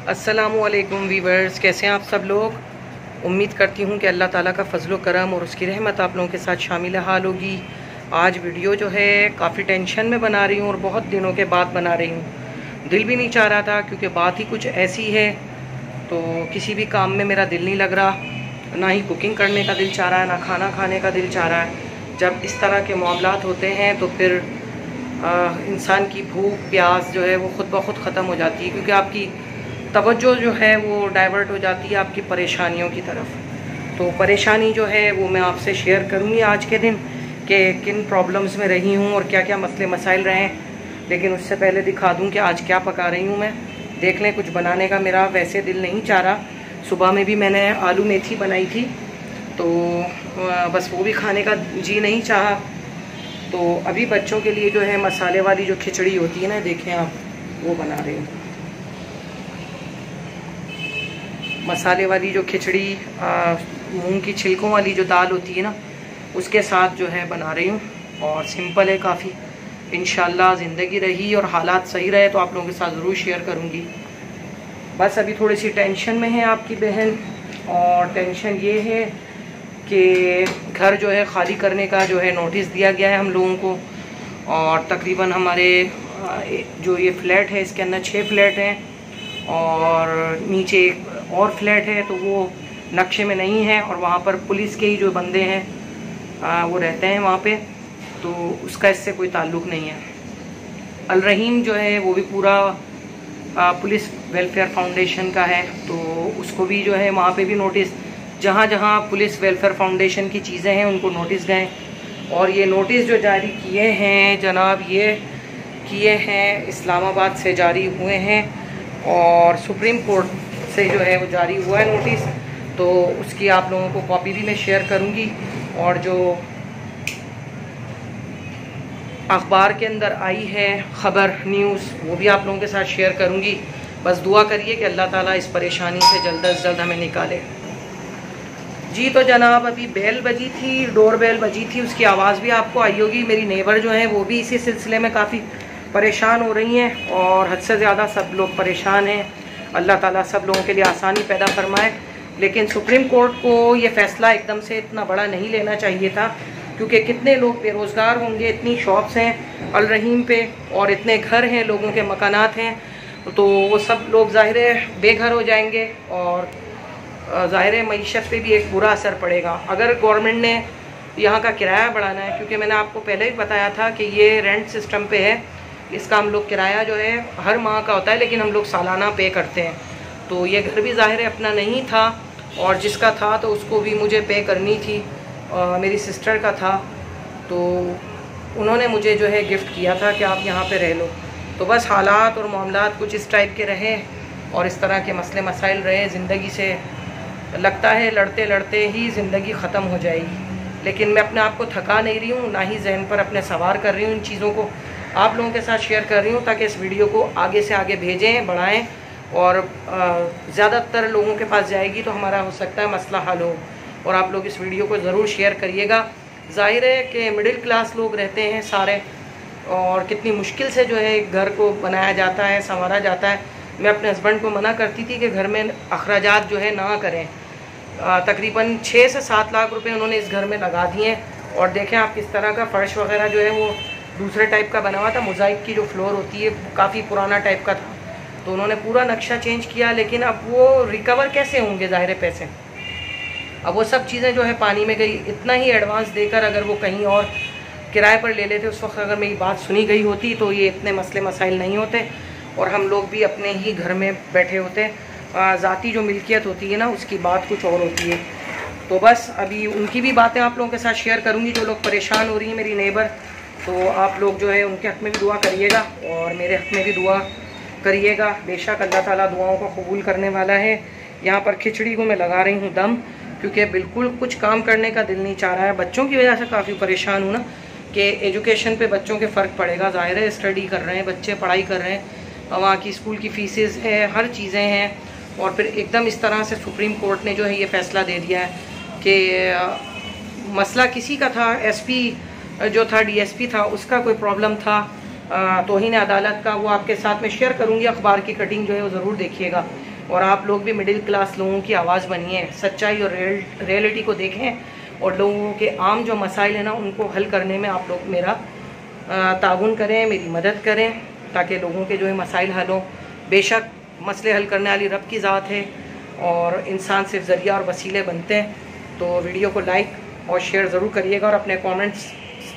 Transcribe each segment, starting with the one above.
अस्सलामुअलैकुम वीवर्स, कैसे हैं आप सब लोग। उम्मीद करती हूँ कि अल्लाह ताला का फजल करम और उसकी रहमत आप लोगों के साथ शामिल हाल होगी। आज वीडियो जो है काफ़ी टेंशन में बना रही हूँ और बहुत दिनों के बाद बना रही हूँ। दिल भी नहीं चाह रहा था क्योंकि बात ही कुछ ऐसी है, तो किसी भी काम में मेरा दिल नहीं लग रहा, ना ही कुकिंग करने का दिल चाह रहा है, ना खाना खाने का दिल चाह रहा है। जब इस तरह के मामलात होते हैं तो फिर इंसान की भूख प्यास जो है वो ख़ुद ब खुद ख़त्म हो जाती है, क्योंकि आपकी तवज्जो जो है वो डाइवर्ट हो जाती है आपकी परेशानियों की तरफ। तो परेशानी जो है वो मैं आपसे शेयर करूँगी आज के दिन कि किन प्रॉब्लम्स में रही हूँ और क्या क्या मसले मसाइल रहे हैं। लेकिन उससे पहले दिखा दूँ कि आज क्या पका रही हूँ मैं। देख लें, कुछ बनाने का मेरा वैसे दिल नहीं चाह रहा। सुबह में भी मैंने आलू मेथी बनाई थी, तो बस वो भी खाने का जी नहीं चाहा। तो अभी बच्चों के लिए जो है मसाले वाली जो खिचड़ी होती है ना, देखें आप, वो बना रही हूँ। मसाले वाली जो खिचड़ी मूंग की छिलकों वाली जो दाल होती है ना, उसके साथ जो है बना रही हूँ। और सिंपल है काफ़ी। इंशाल्लाह ज़िंदगी रही और हालात सही रहे तो आप लोगों के साथ ज़रूर शेयर करूँगी। बस अभी थोड़ी सी टेंशन में है आपकी बहन, और टेंशन ये है कि घर जो है ख़ाली करने का जो है नोटिस दिया गया है हम लोगों को। और तकरीबन हमारे जो ये फ्लैट है इसके अंदर 6 फ्लैट हैं और नीचे एक और फ्लैट है, तो वो नक्शे में नहीं है। और वहाँ पर पुलिस के ही जो बंदे हैं वो रहते हैं वहाँ पे, तो उसका इससे कोई ताल्लुक़ नहीं है। अल रहीम जो है वो भी पूरा पुलिस वेलफेयर फाउंडेशन का है, तो उसको भी जो है वहाँ पे भी नोटिस, जहाँ जहाँ पुलिस वेलफेयर फाउंडेशन की चीज़ें हैं उनको नोटिस गए। और ये नोटिस जो जारी किए हैं जनाब, ये किए हैं इस्लामाबाद से जारी हुए हैं और सुप्रीम कोर्ट से जो है वो जारी हुआ है नोटिस। तो उसकी आप लोगों को कॉपी भी मैं शेयर करूंगी, और जो अखबार के अंदर आई है ख़बर न्यूज़ वो भी आप लोगों के साथ शेयर करूंगी। बस दुआ करिए कि अल्लाह ताला इस परेशानी से जल्द अज जल्द हमें निकाले। जी तो जनाब, अभी बेल बजी थी, डोर बेल बजी थी, उसकी आवाज़ भी आपको आई होगी। मेरी नेबर जो हैं वो भी इसी सिलसिले में काफ़ी परेशान हो रही हैं, और हद से ज़्यादा सब लोग परेशान हैं। अल्लाह ताला सब लोगों के लिए आसानी पैदा फरमाए। लेकिन सुप्रीम कोर्ट को ये फ़ैसला एकदम से इतना बड़ा नहीं लेना चाहिए था, क्योंकि कितने लोग बेरोज़गार होंगे, इतनी शॉप्स हैं अल रहीम पे, और इतने घर हैं, लोगों के मकानात हैं, तो वो सब लोग ज़ाहिर है बेघर हो जाएंगे और ज़ाहिर है मईशत पे भी एक बुरा असर पड़ेगा। अगर गवर्नमेंट ने यहाँ का किराया बढ़ाना है, क्योंकि मैंने आपको पहले ही बताया था कि ये रेंट सिस्टम पे है, इसका हम लोग किराया जो है हर माह का होता है, लेकिन हम लोग सालाना पे करते हैं। तो ये घर भी ज़ाहिर है अपना नहीं था, और जिसका था तो उसको भी मुझे पे करनी थी। मेरी सिस्टर का था, तो उन्होंने मुझे जो है गिफ्ट किया था कि आप यहाँ पे रह लो। तो बस हालात और मामलात कुछ इस टाइप के रहे और इस तरह के मसले मसाइल रहे। ज़िंदगी से लगता है लड़ते लड़ते ही ज़िंदगी ख़त्म हो जाएगी, लेकिन मैं अपने आप को थका नहीं रही हूँ, ना ही जहन पर अपने सवार कर रही हूँ। इन चीज़ों को आप लोगों के साथ शेयर कर रही हूँ ताकि इस वीडियो को आगे से आगे भेजें, बढ़ाएं, और ज़्यादातर लोगों के पास जाएगी तो हमारा हो सकता है मसला हल हो। और आप लोग इस वीडियो को ज़रूर शेयर करिएगा। ज़ाहिर है कि मिडिल क्लास लोग रहते हैं सारे, और कितनी मुश्किल से जो है घर को बनाया जाता है, संवारा जाता है। मैं अपने हस्बैंड को मना करती थी कि घर में अखराजात जो है ना करें। तकरीबन 6 से 7 लाख रुपए उन्होंने इस घर में लगा दिए। और देखें आप किस तरह का फ़र्श वगैरह जो है वो दूसरे टाइप का बना हुआ था, मोज़ाइक की जो फ्लोर होती है काफ़ी पुराना टाइप का था, तो उन्होंने पूरा नक्शा चेंज किया। लेकिन अब वो रिकवर कैसे होंगे, ज़ाहिर पैसे। अब वो सब चीज़ें जो है पानी में गई। इतना ही एडवांस देकर अगर वो कहीं और किराए पर ले लेते, उस वक्त अगर मेरी बात सुनी गई होती तो ये इतने मसले मसाइल नहीं होते, और हम लोग भी अपने ही घर में बैठे होते। ज़ाती जो मिल्कियत होती है ना, उसकी बात कुछ और होती है। तो बस अभी उनकी भी बातें आप लोगों के साथ शेयर करूँगी, जो लोग परेशान हो रही हैं, मेरी नेबर। तो आप लोग जो है उनके हक़ में भी दुआ करिएगा और मेरे हक़ में भी दुआ करिएगा। बेशक अल्लाह ताला दुआओं को कबूल करने वाला है। यहाँ पर खिचड़ी को मैं लगा रही हूँ दम, क्योंकि बिल्कुल कुछ काम करने का दिल नहीं चाह रहा है। बच्चों की वजह से काफ़ी परेशान हूँ ना, कि एजुकेशन पे बच्चों के फ़र्क पड़ेगा। ज़ाहिर है स्टडी कर रहे हैं बच्चे, पढ़ाई कर रहे हैं, वहाँ की स्कूल की फ़ीसेस है, हर चीज़ें हैं। और फिर एकदम इस तरह से सुप्रीम कोर्ट ने जो है ये फ़ैसला दे दिया है कि मसला किसी का था, एसपी जो था, डीएसपी था, उसका कोई प्रॉब्लम था तौहीन अदालत का, वो आपके साथ में शेयर करूँगी। अखबार की कटिंग जो है वो ज़रूर देखिएगा। और आप लोग भी मिडिल क्लास लोगों की आवाज़ बनिए, सच्चाई और रियलिटी को देखें और लोगों के आम जो मसाइल हैं ना उनको हल करने में आप लोग मेरा ताउन करें, मेरी मदद करें, ताकि लोगों के जो है मसाइल हल हों। बेशक मसले हल करने वाली रब की ज़ात है और इंसान सिर्फ ज़रिया और वसीले बनते हैं। तो वीडियो को लाइक और शेयर ज़रूर करिएगा और अपने कमेंट्स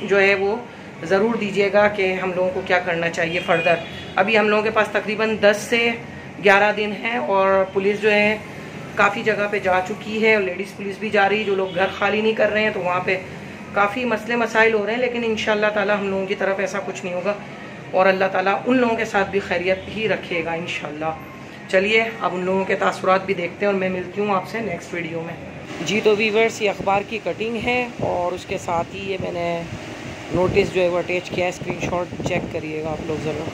जो है वो ज़रूर दीजिएगा कि हम लोगों को क्या करना चाहिए फ़र्दर। अभी हम लोगों के पास तकरीबन 10 से 11 दिन हैं और पुलिस जो है काफ़ी जगह पे जा चुकी है और लेडीज़ पुलिस भी जा रही है। जो लोग घर खाली नहीं कर रहे हैं तो वहाँ पे काफ़ी मसले मसाइल हो रहे हैं, लेकिन इंशाअल्लाह ताला हम लोगों की तरफ ऐसा कुछ नहीं होगा और अल्लाह ताला उन लोगों के साथ भी खैरियत ही रखेगा इंशाअल्लाह। चलिए अब उन लोगों के तासुरात भी देखते हैं और मैं मिलती हूँ आपसे नेक्स्ट वीडियो में। जी तो वीवर्स, ये अखबार की कटिंग है और उसके साथ ही ये मैंने नोटिस जो है वो अटैच किया है, स्क्रीनशॉट चेक करिएगा आप लोग ज़रा।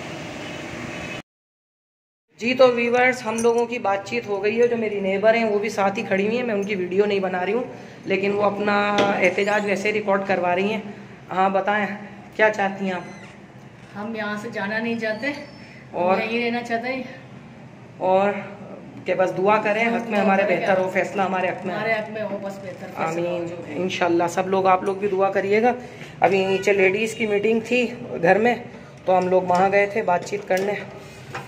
जी तो वीवर्स, हम लोगों की बातचीत हो गई है। जो मेरी नेबर हैं वो भी साथ ही खड़ी हुई हैं। मैं उनकी वीडियो नहीं बना रही हूँ, लेकिन वो अपना एहतजाज वैसे रिकॉर्ड करवा रही हैं। हाँ बताएं, क्या चाहती हैं आप? हम यहाँ से जाना नहीं चाहते और यहीं रहना चाहते हैं और कि बस दुआ करें हक में हमारे बेहतर हो, फैसला हमारे हक में हो, बस बेहतर आमीन इंशाल्लाह। सब लोग आप लोग भी दुआ करिएगा। अभी नीचे लेडीज़ की मीटिंग थी घर में, तो हम लोग वहाँ गए थे बातचीत करने।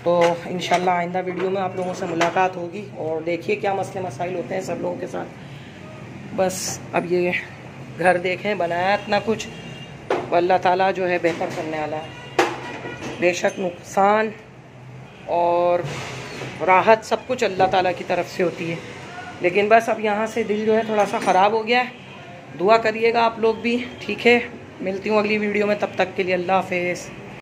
तो इंशाल्लाह आइंदा वीडियो में आप लोगों से मुलाकात होगी और देखिए क्या मसले मसाइल होते हैं सब लोगों के साथ। बस अब ये घर देखें बनाया इतना कुछ, अल्लाह ताला जो है बेहतर करने वाला है। बेशक नुकसान और राहत सब कुछ अल्लाह ताला की तरफ से होती है, लेकिन बस अब यहाँ से दिल जो है थोड़ा सा ख़राब हो गया है। दुआ करिएगा आप लोग भी, ठीक है। मिलती हूँ अगली वीडियो में, तब तक के लिए अल्लाह हाफ़िज़।